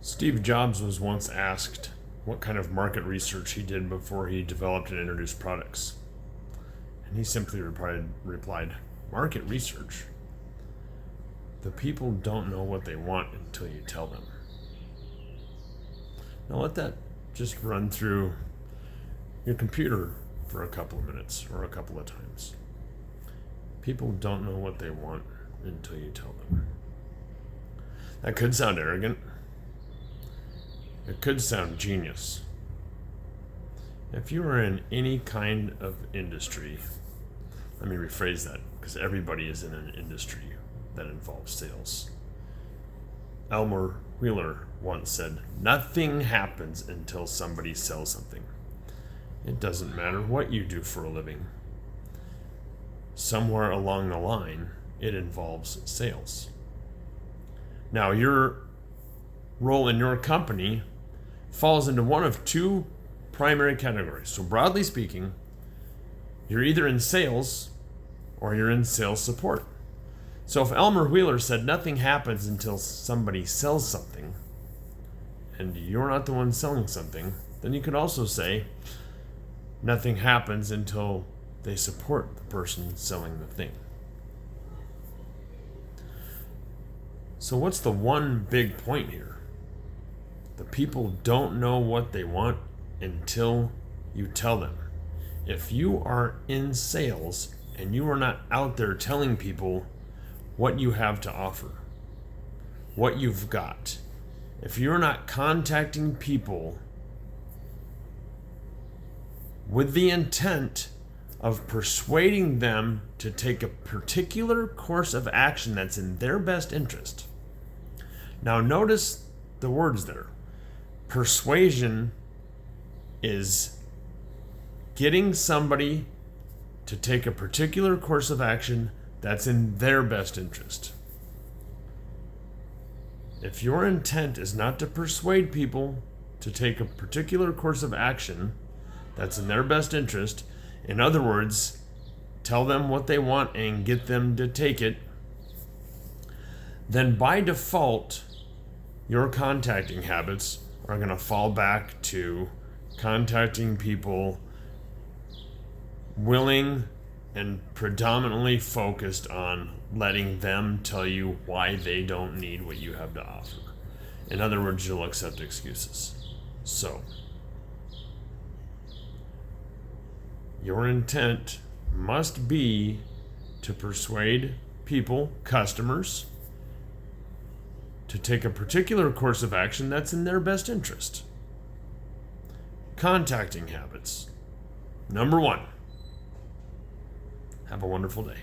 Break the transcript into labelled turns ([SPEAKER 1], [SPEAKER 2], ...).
[SPEAKER 1] Steve Jobs was once asked what kind of market research he did before he developed and introduced products. And he simply replied, "Market research? The people don't know what they want until you tell them." Now let that just run through your computer for a couple of minutes or a couple of times. People don't know what they want until you tell them. That could sound arrogant. It could sound genius. If you are in any kind of industry, let me rephrase that, because everybody is in an industry that involves sales. Elmer Wheeler once said, "Nothing happens until somebody sells something." It doesn't matter what you do for a living. Somewhere along the line, it involves sales. Now, your role in your company falls into one of two primary categories. So broadly speaking, you're either in sales or you're in sales support. So if Elmer Wheeler said nothing happens until somebody sells something, and you're not the one selling something, then you could also say nothing happens until they support the person selling the thing. So what's the one big point here? The people don't know what they want until you tell them. If you are in sales and you are not out there telling people what you have to offer, what you've got, if you're not contacting people with the intent of persuading them to take a particular course of action that's in their best interest. Now notice the words there. Persuasion is getting somebody to take a particular course of action that's in their best interest. If your intent is not to persuade people to take a particular course of action that's in their best interest, in other words, tell them what they want and get them to take it, then by default, your contacting habits are going to fall back to contacting people willing and predominantly focused on letting them tell you why they don't need what you have to offer. In other words, you'll accept excuses. So, your intent must be to persuade people, customers, to take a particular course of action that's in their best interest. Contacting habits. Number one, have a wonderful day.